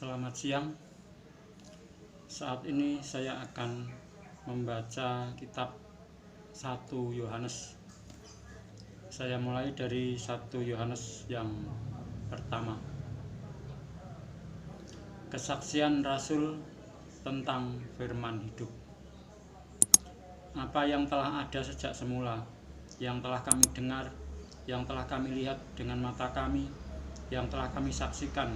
Selamat siang. Saat ini saya akan membaca kitab 1 Yohanes. Saya mulai dari 1 Yohanes yang pertama. Kesaksian Rasul tentang firman hidup. Apa yang telah ada sejak semula, yang telah kami dengar, yang telah kami lihat dengan mata kami, yang telah kami saksikan,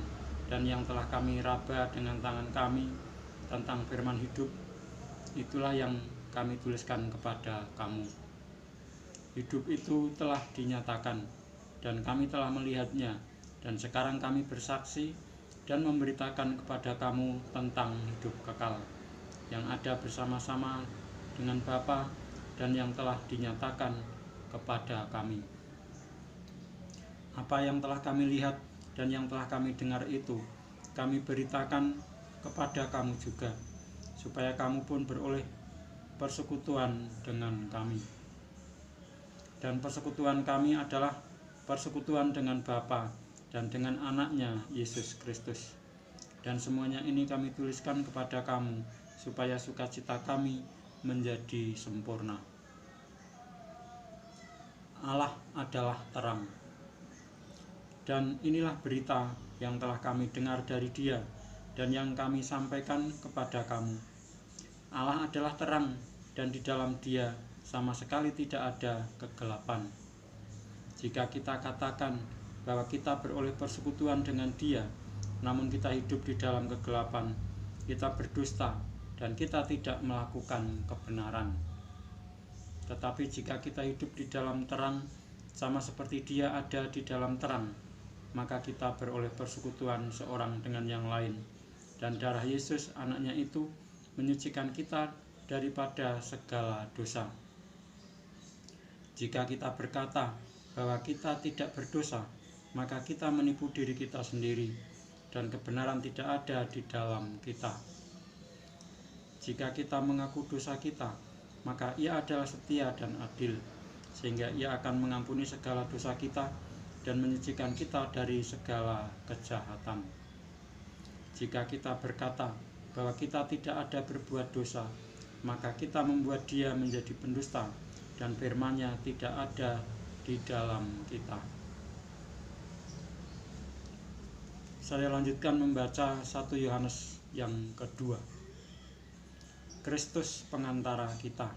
dan yang telah kami raba dengan tangan kami tentang firman hidup, itulah yang kami tuliskan kepada kamu. Hidup itu telah dinyatakan, dan kami telah melihatnya, dan sekarang kami bersaksi dan memberitakan kepada kamu tentang hidup kekal, yang ada bersama-sama dengan Bapa dan yang telah dinyatakan kepada kami. Apa yang telah kami lihat dan yang telah kami dengar itu kami beritakan kepada kamu juga, supaya kamu pun beroleh persekutuan dengan kami. Dan persekutuan kami adalah persekutuan dengan Bapa dan dengan anaknya Yesus Kristus. Dan semuanya ini kami tuliskan kepada kamu, supaya sukacita kami menjadi sempurna. Allah adalah terang. Dan inilah berita yang telah kami dengar dari Dia dan yang kami sampaikan kepada kamu. Allah adalah terang, dan di dalam Dia sama sekali tidak ada kegelapan. Jika kita katakan bahwa kita beroleh persekutuan dengan Dia, namun kita hidup di dalam kegelapan, kita berdusta dan kita tidak melakukan kebenaran. Tetapi jika kita hidup di dalam terang, sama seperti Dia ada di dalam terang, maka kita beroleh persekutuan seorang dengan yang lain, dan darah Yesus anaknya itu menyucikan kita daripada segala dosa. Jika kita berkata bahwa kita tidak berdosa, maka kita menipu diri kita sendiri, dan kebenaran tidak ada di dalam kita. Jika kita mengaku dosa kita, maka Ia adalah setia dan adil, sehingga Ia akan mengampuni segala dosa kita dan menyucikan kita dari segala kejahatan. Jika kita berkata bahwa kita tidak ada berbuat dosa, maka kita membuat Dia menjadi pendusta, dan firman-Nya tidak ada di dalam kita. Saya lanjutkan membaca 1 Yohanes yang kedua. Kristus pengantara kita.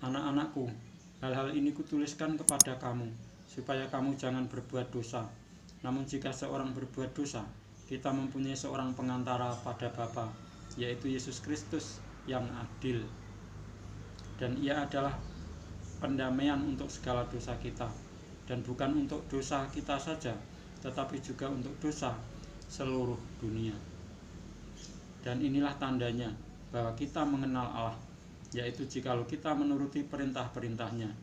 Anak-anakku, hal-hal ini kutuliskan kepada kamu, supaya kamu jangan berbuat dosa. Namun jika seorang berbuat dosa, kita mempunyai seorang pengantara pada Bapa, yaitu Yesus Kristus yang adil. Dan Ia adalah pendamaian untuk segala dosa kita, dan bukan untuk dosa kita saja, tetapi juga untuk dosa seluruh dunia. Dan inilah tandanya bahwa kita mengenal Allah, yaitu jikalau kita menuruti perintah-perintahnya.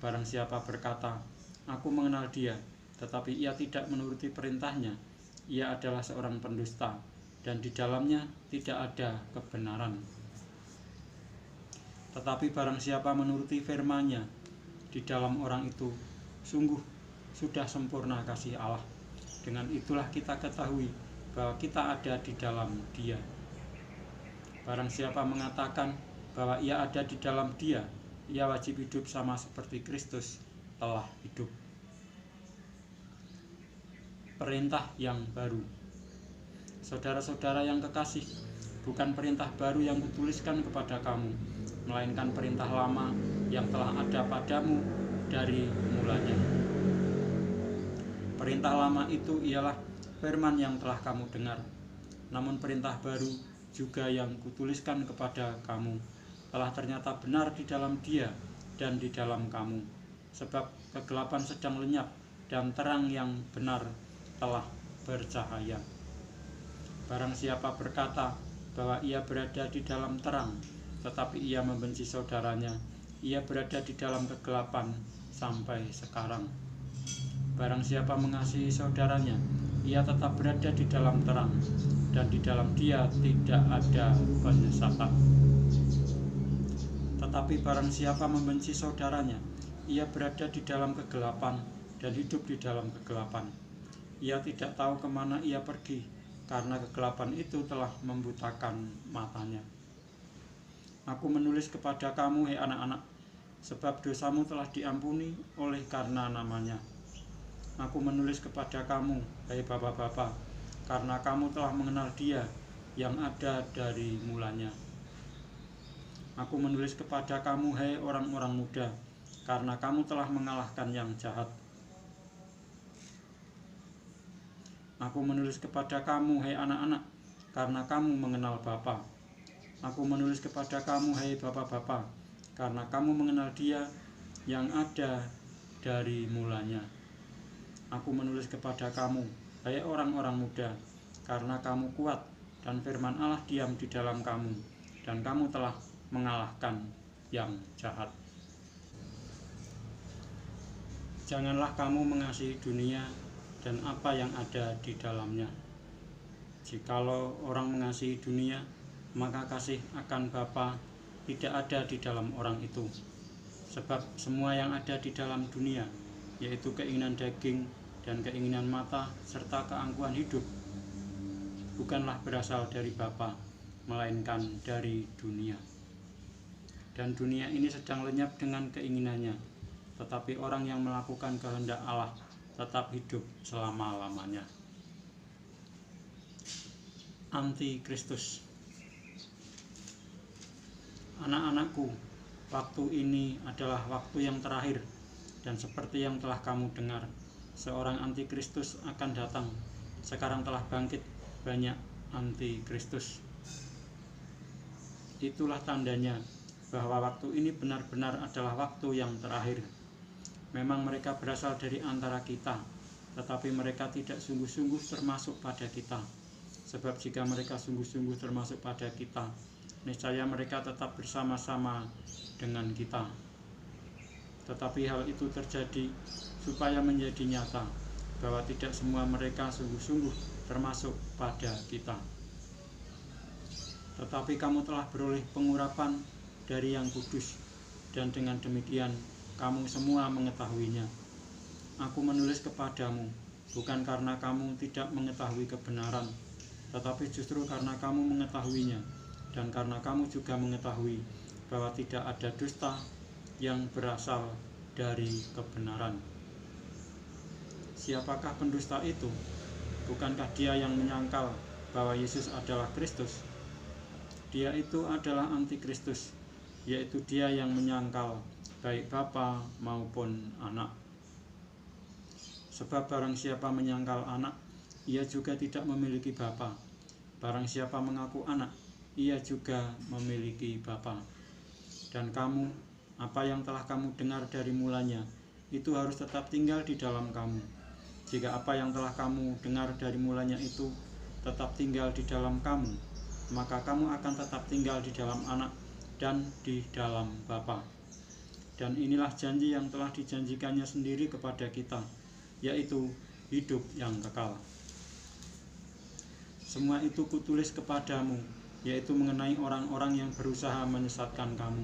Barang siapa berkata, "Aku mengenal Dia," tetapi ia tidak menuruti perintahnya, ia adalah seorang pendusta, dan di dalamnya tidak ada kebenaran. Tetapi barang siapa menuruti firman-Nya, di dalam orang itu sungguh sudah sempurna kasih Allah. Dengan itulah kita ketahui bahwa kita ada di dalam Dia. Barang siapa mengatakan bahwa ia ada di dalam Dia, ia wajib hidup sama seperti Kristus telah hidup. Perintah yang baru. Saudara-saudara yang kekasih, bukan perintah baru yang kutuliskan kepada kamu, melainkan perintah lama yang telah ada padamu dari mulanya. Perintah lama itu ialah firman yang telah kamu dengar. Namun perintah baru juga yang kutuliskan kepada kamu telah ternyata benar di dalam Dia dan di dalam kamu, sebab kegelapan sedang lenyap dan terang yang benar telah bercahaya. Barang siapa berkata bahwa ia berada di dalam terang, tetapi ia membenci saudaranya, ia berada di dalam kegelapan sampai sekarang. Barang siapa mengasihi saudaranya, ia tetap berada di dalam terang, dan di dalam Dia tidak ada penyesatan. Tetapi barang siapa membenci saudaranya, ia berada di dalam kegelapan dan hidup di dalam kegelapan. Ia tidak tahu kemana ia pergi, karena kegelapan itu telah membutakan matanya. Aku menulis kepada kamu, hai anak-anak, sebab dosamu telah diampuni oleh karena namanya. Aku menulis kepada kamu, hai bapak-bapak, karena kamu telah mengenal Dia yang ada dari mulanya. Aku menulis kepada kamu, hai orang-orang muda, karena kamu telah mengalahkan yang jahat. Aku menulis kepada kamu, hai anak-anak, karena kamu mengenal Bapa. Aku menulis kepada kamu, hai bapak-bapak, karena kamu mengenal Dia yang ada dari mulanya. Aku menulis kepada kamu, hai orang-orang muda, karena kamu kuat dan firman Allah diam di dalam kamu, dan kamu telah mengalahkan yang jahat. Janganlah kamu mengasihi dunia dan apa yang ada di dalamnya. Jikalau orang mengasihi dunia, maka kasih akan Bapa tidak ada di dalam orang itu. Sebab semua yang ada di dalam dunia, yaitu keinginan daging dan keinginan mata serta keangkuhan hidup, bukanlah berasal dari Bapa, melainkan dari dunia. Dan dunia ini sedang lenyap dengan keinginannya, tetapi orang yang melakukan kehendak Allah tetap hidup selama-lamanya. Antikristus. Anak-anakku, waktu ini adalah waktu yang terakhir, dan seperti yang telah kamu dengar, seorang antikristus akan datang. Sekarang telah bangkit banyak antikristus. Itulah tandanya bahwa waktu ini benar-benar adalah waktu yang terakhir. Memang mereka berasal dari antara kita, tetapi mereka tidak sungguh-sungguh termasuk pada kita. Sebab jika mereka sungguh-sungguh termasuk pada kita, niscaya mereka tetap bersama-sama dengan kita. Tetapi hal itu terjadi supaya menjadi nyata bahwa tidak semua mereka sungguh-sungguh termasuk pada kita. Tetapi kamu telah beroleh pengurapan dari Yang Kudus, dan dengan demikian kamu semua mengetahuinya. Aku menulis kepadamu bukan karena kamu tidak mengetahui kebenaran, tetapi justru karena kamu mengetahuinya, dan karena kamu juga mengetahui bahwa tidak ada dusta yang berasal dari kebenaran. Siapakah pendusta itu? Bukankah dia yang menyangkal bahwa Yesus adalah Kristus? Dia itu adalah antikristus, yaitu dia yang menyangkal baik Bapa maupun Anak. Sebab barang siapa menyangkal Anak, ia juga tidak memiliki Bapa. Barang siapa mengaku Anak, ia juga memiliki Bapa. Dan kamu, apa yang telah kamu dengar dari mulanya, itu harus tetap tinggal di dalam kamu. Jika apa yang telah kamu dengar dari mulanya itu tetap tinggal di dalam kamu, maka kamu akan tetap tinggal di dalam Anak dan di dalam Bapa. Dan inilah janji yang telah dijanjikannya sendiri kepada kita, yaitu hidup yang kekal. Semua itu kutulis kepadamu, yaitu mengenai orang-orang yang berusaha menyesatkan kamu.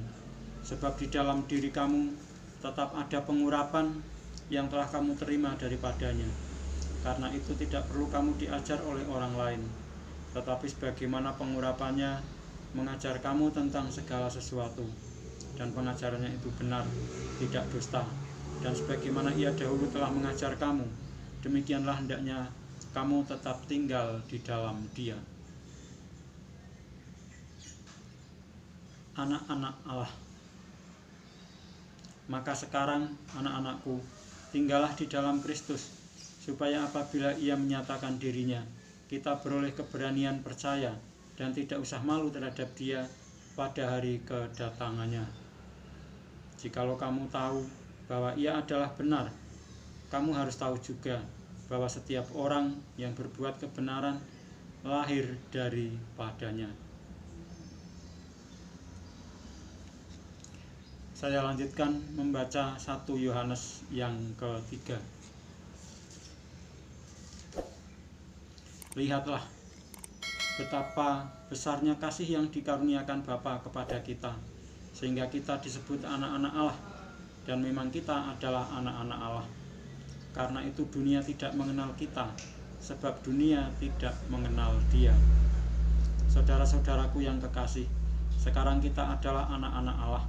Sebab di dalam diri kamu tetap ada pengurapan yang telah kamu terima daripadanya. Karena itu tidak perlu kamu diajar oleh orang lain, tetapi sebagaimana pengurapannya mengajar kamu tentang segala sesuatu, dan pengajarannya itu benar, tidak dusta. Dan sebagaimana ia dahulu telah mengajar kamu, demikianlah hendaknya kamu tetap tinggal di dalam Dia. Anak-anak Allah. Maka sekarang, anak-anakku, tinggallah di dalam Kristus, supaya apabila ia menyatakan dirinya, kita beroleh keberanian percaya dan tidak usah malu terhadap Dia pada hari kedatangannya. Jikalau kamu tahu bahwa ia adalah benar, kamu harus tahu juga bahwa setiap orang yang berbuat kebenaran lahir daripadanya. Saya lanjutkan membaca 1 Yohanes yang ketiga. Lihatlah betapa besarnya kasih yang dikaruniakan Bapa kepada kita, sehingga kita disebut anak-anak Allah, dan memang kita adalah anak-anak Allah. Karena itu dunia tidak mengenal kita, sebab dunia tidak mengenal Dia. Saudara-saudaraku yang kekasih, sekarang kita adalah anak-anak Allah,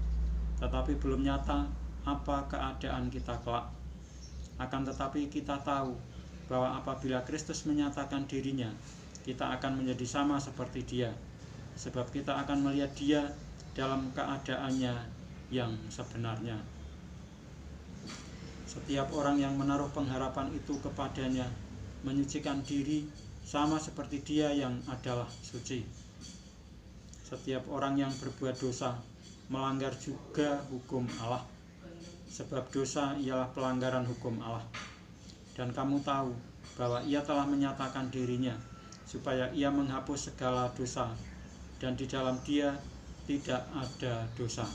tetapi belum nyata apa keadaan kita kelak. Akan tetapi kita tahu bahwa apabila Kristus menyatakan dirinya, kita akan menjadi sama seperti Dia, sebab kita akan melihat Dia dalam keadaannya yang sebenarnya. Setiap orang yang menaruh pengharapan itu kepadanya menyucikan diri sama seperti Dia yang adalah suci. Setiap orang yang berbuat dosa melanggar juga hukum Allah, sebab dosa ialah pelanggaran hukum Allah. Dan kamu tahu bahwa Ia telah menyatakan dirinya supaya Ia menghapus segala dosa, dan di dalam Dia tidak ada dosa.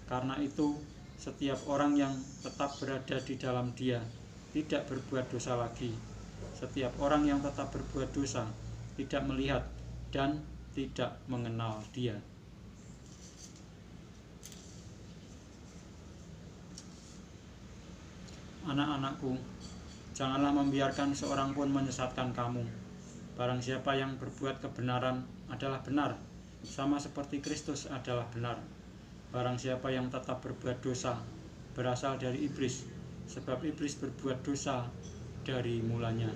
Karena itu, setiap orang yang tetap berada di dalam Dia tidak berbuat dosa lagi. Setiap orang yang tetap berbuat dosa tidak melihat dan tidak mengenal Dia. Anak-anakku, janganlah membiarkan seorang pun menyesatkan kamu. Barang siapa yang berbuat kebenaran adalah benar, sama seperti Kristus adalah benar. Barang siapa yang tetap berbuat dosa berasal dari iblis, sebab iblis berbuat dosa dari mulanya.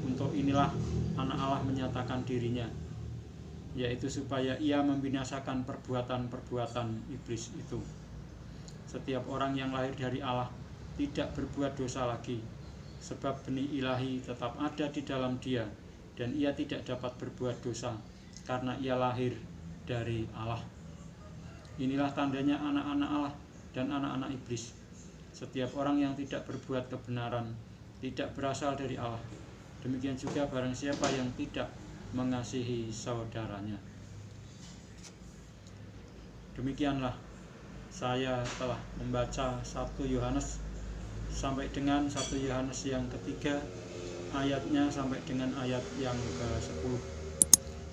Untuk inilah anak Allah menyatakan dirinya, yaitu supaya Ia membinasakan perbuatan-perbuatan iblis itu. Setiap orang yang lahir dari Allah tidak berbuat dosa lagi, sebab benih ilahi tetap ada di dalam dia, dan ia tidak dapat berbuat dosa, karena ia lahir dari Allah. Inilah tandanya anak-anak Allah dan anak-anak iblis. Setiap orang yang tidak berbuat kebenaran tidak berasal dari Allah. Demikian juga barang siapa yang tidak mengasihi saudaranya. Demikianlah saya telah membaca 1 Yohanes sampai dengan 1 Yohanes yang ketiga, ayatnya sampai dengan ayat yang ke-10.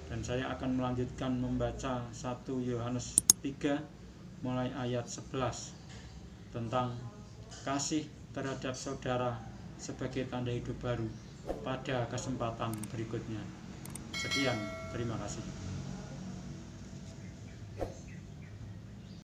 Dan saya akan melanjutkan membaca 1 Yohanes 3 mulai ayat 11 tentang kasih terhadap saudara sebagai tanda hidup baru pada kesempatan berikutnya. Sekian, terima kasih.